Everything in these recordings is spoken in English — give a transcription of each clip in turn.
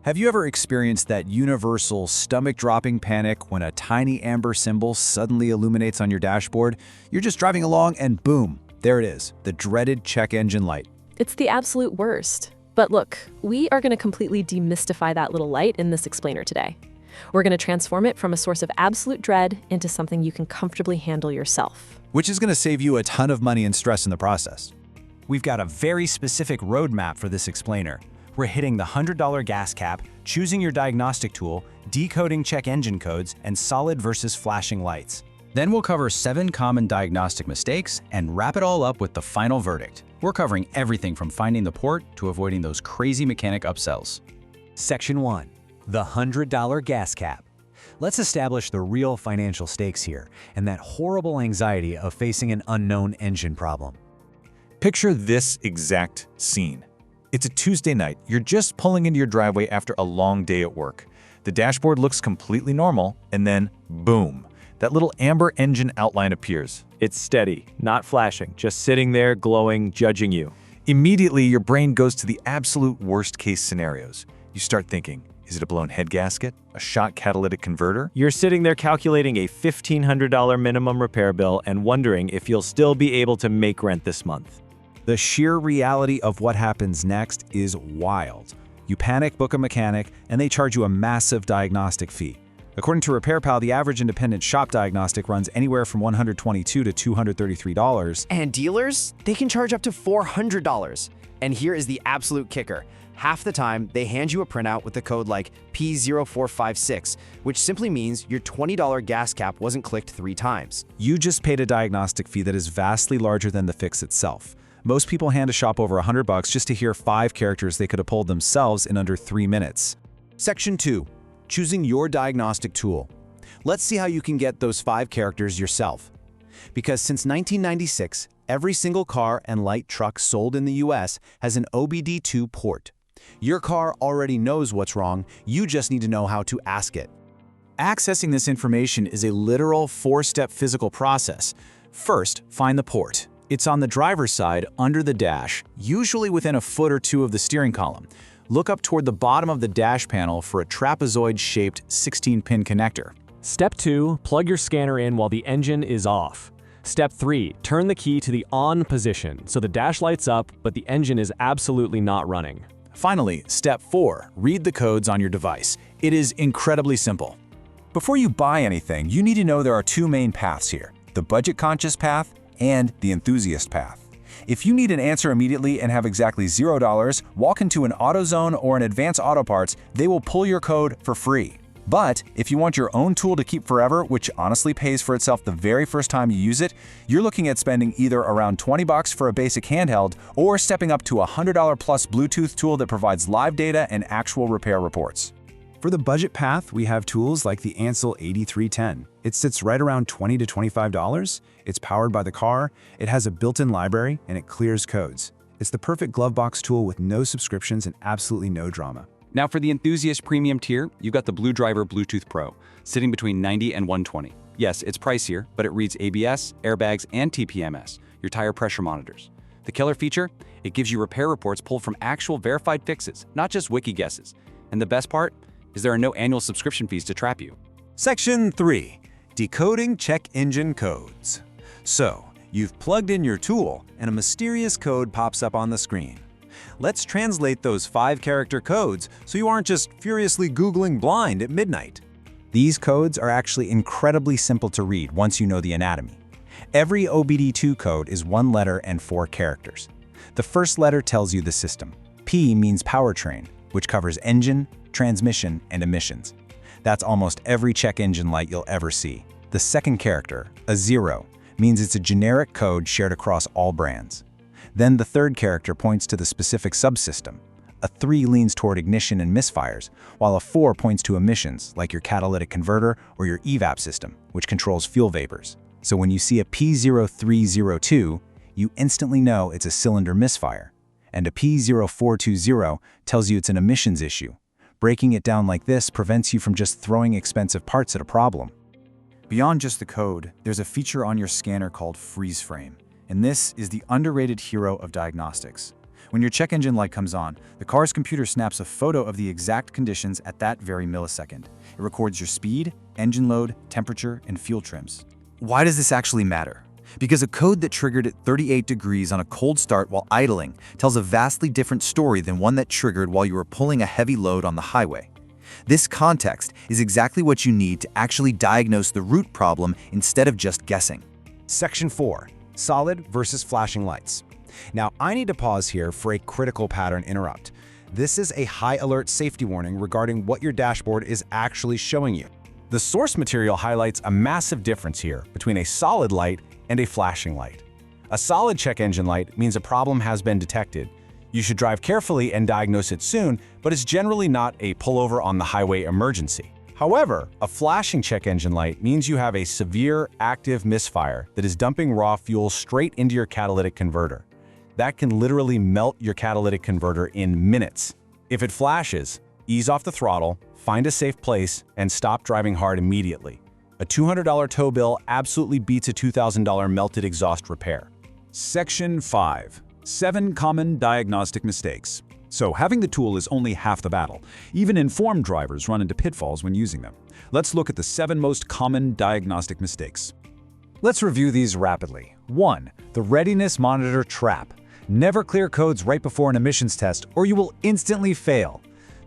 Have you ever experienced that universal stomach-dropping panic when a tiny amber symbol suddenly illuminates on your dashboard? You're just driving along and boom, there it is, the dreaded check engine light. It's the absolute worst. But look, we are going to completely demystify that little light in this explainer today. We're going to transform it from a source of absolute dread into something you can comfortably handle yourself. Which is going to save you a ton of money and stress in the process. We've got a very specific roadmap for this explainer. We're hitting the $100 gas cap, choosing your diagnostic tool, decoding check engine codes, and solid versus flashing lights. Then we'll cover 7 common diagnostic mistakes and wrap it all up with the final verdict. We're covering everything from finding the port to avoiding those crazy mechanic upsells. Section 1. The $100 gas cap. Let's establish the real financial stakes here and that horrible anxiety of facing an unknown engine problem. Picture this exact scene. It's a Tuesday night. You're just pulling into your driveway after a long day at work. The dashboard looks completely normal, and then, boom, that little amber engine outline appears. It's steady, not flashing, just sitting there, glowing, judging you. Immediately, your brain goes to the absolute worst-case scenarios. You start thinking, is it a blown head gasket? A shot catalytic converter? You're sitting there calculating a $1,500 minimum repair bill and wondering if you'll still be able to make rent this month. The sheer reality of what happens next is wild. You panic, book a mechanic, and they charge you a massive diagnostic fee. According to RepairPal, the average independent shop diagnostic runs anywhere from $122 to $233. And dealers, they can charge up to $400. And here is the absolute kicker. Half the time, they hand you a printout with a code like P0456, which simply means your $20 gas cap wasn't clicked 3 times. You just paid a diagnostic fee that is vastly larger than the fix itself. Most people hand a shop over $100 just to hear 5 characters they could have pulled themselves in under 3 minutes. Section 2. Choosing your diagnostic tool. Let's see how you can get those 5 characters yourself. Because since 1996, every single car and light truck sold in the US has an OBD2 port. Your car already knows what's wrong, you just need to know how to ask it. Accessing this information is a literal 4-step physical process. First, find the port. It's on the driver's side, under the dash, usually within a foot or 2 of the steering column. Look up toward the bottom of the dash panel for a trapezoid-shaped 16-pin connector. Step 2, plug your scanner in while the engine is off. Step 3, turn the key to the on position so the dash lights up, but the engine is absolutely not running. Finally, step 4, read the codes on your device. It is incredibly simple. Before you buy anything, you need to know there are 2 main paths here, the budget-conscious path and the enthusiast path. If you need an answer immediately and have exactly $0, walk into an AutoZone or an Advanced Auto Parts, they will pull your code for free. But if you want your own tool to keep forever, which honestly pays for itself the very first time you use it, you're looking at spending either around $20 for a basic handheld or stepping up to a $100 plus Bluetooth tool that provides live data and actual repair reports. For the budget path, we have tools like the Ancel AD310. It sits right around $20 to $25. It's powered by the car, it has a built-in library, and it clears codes. It's the perfect glove box tool with no subscriptions and absolutely no drama. Now for the enthusiast premium tier, you've got the BlueDriver Bluetooth Pro, sitting between $90 and $120. Yes, it's pricier, but it reads ABS, airbags, and TPMS, your tire pressure monitors. The killer feature? It gives you repair reports pulled from actual verified fixes, not just wiki guesses. And the best part? Is there are no annual subscription fees to trap you. Section 3. Decoding check engine codes. So, you've plugged in your tool, and a mysterious code pops up on the screen. Let's translate those 5-character codes so you aren't just furiously Googling blind at midnight. These codes are actually incredibly simple to read once you know the anatomy. Every OBD2 code is 1 letter and 4 characters. The first letter tells you the system. P means powertrain, which covers engine, transmission, and emissions. That's almost every check engine light you'll ever see. The second character, a 0, means it's a generic code shared across all brands. Then the third character points to the specific subsystem. A 3 leans toward ignition and misfires, while a 4 points to emissions, like your catalytic converter or your evap system, which controls fuel vapors. So when you see a P0302, you instantly know it's a cylinder misfire. And a P0420 tells you it's an emissions issue. Breaking it down like this prevents you from just throwing expensive parts at a problem. Beyond just the code, there's a feature on your scanner called freeze frame. And this is the underrated hero of diagnostics. When your check engine light comes on, the car's computer snaps a photo of the exact conditions at that very millisecond. It records your speed, engine load, temperature, and fuel trims. Why does this actually matter? Because a code that triggered at 38 degrees on a cold start while idling tells a vastly different story than one that triggered while you were pulling a heavy load on the highway. This context is exactly what you need to actually diagnose the root problem instead of just guessing. Section 4. Solid versus flashing lights. Now, I need to pause here for a critical pattern interrupt. This is a high alert safety warning regarding what your dashboard is actually showing you. The source material highlights a massive difference here between a solid light and a flashing light. A solid check engine light means a problem has been detected. You should drive carefully and diagnose it soon, but it's generally not a pullover on the highway emergency. However, a flashing check engine light means you have a severe active misfire that is dumping raw fuel straight into your catalytic converter. That can literally melt your catalytic converter in minutes. If it flashes, ease off the throttle, find a safe place, and stop driving hard immediately. A $200 tow bill absolutely beats a $2,000 melted exhaust repair. Section 5. 7 common diagnostic mistakes. So having the tool is only half the battle. Even informed drivers run into pitfalls when using them. Let's look at the 7 most common diagnostic mistakes. Let's review these rapidly. 1. The readiness monitor trap. Never clear codes right before an emissions test or you will instantly fail.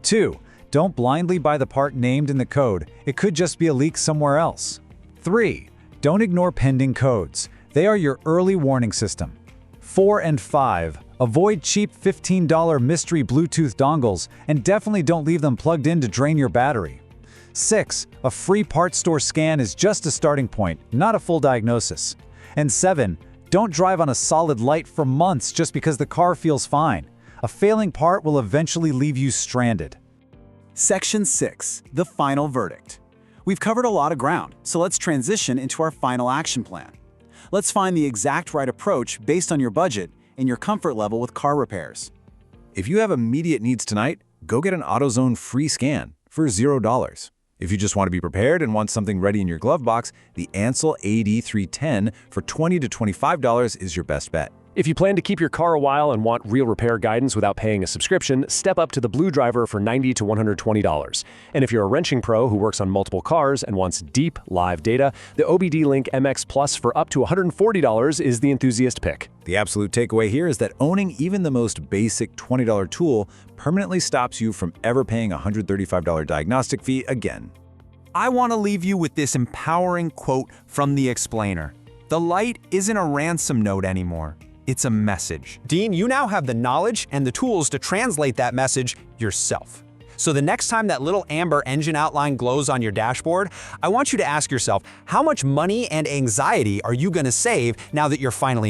2. Don't blindly buy the part named in the code. It could just be a leak somewhere else. 3. Don't ignore pending codes. They are your early warning system. 4 and 5. Avoid cheap $15 mystery Bluetooth dongles and definitely don't leave them plugged in to drain your battery. 6. A free parts store scan is just a starting point, not a full diagnosis. And 7. Don't drive on a solid light for months just because the car feels fine. A failing part will eventually leave you stranded. Section 6. The final verdict. We've covered a lot of ground, so let's transition into our final action plan. Let's find the exact right approach based on your budget and your comfort level with car repairs. If you have immediate needs tonight, go get an AutoZone free scan for $0. If you just want to be prepared and want something ready in your glove box, the Ancel AD310 for $20 to $25 is your best bet. If you plan to keep your car a while and want real repair guidance without paying a subscription, step up to the BlueDriver for $90 to $120. And if you're a wrenching pro who works on multiple cars and wants deep, live data, the OBDLink MX-Plus for up to $140 is the enthusiast pick. The absolute takeaway here is that owning even the most basic $20 tool permanently stops you from ever paying a $135 diagnostic fee again. I want to leave you with this empowering quote from the explainer. The light isn't a ransom note anymore. It's a message. Dean, you now have the knowledge and the tools to translate that message yourself. So the next time that little amber engine outline glows on your dashboard, I want you to ask yourself, how much money and anxiety are you going to save now that you're finally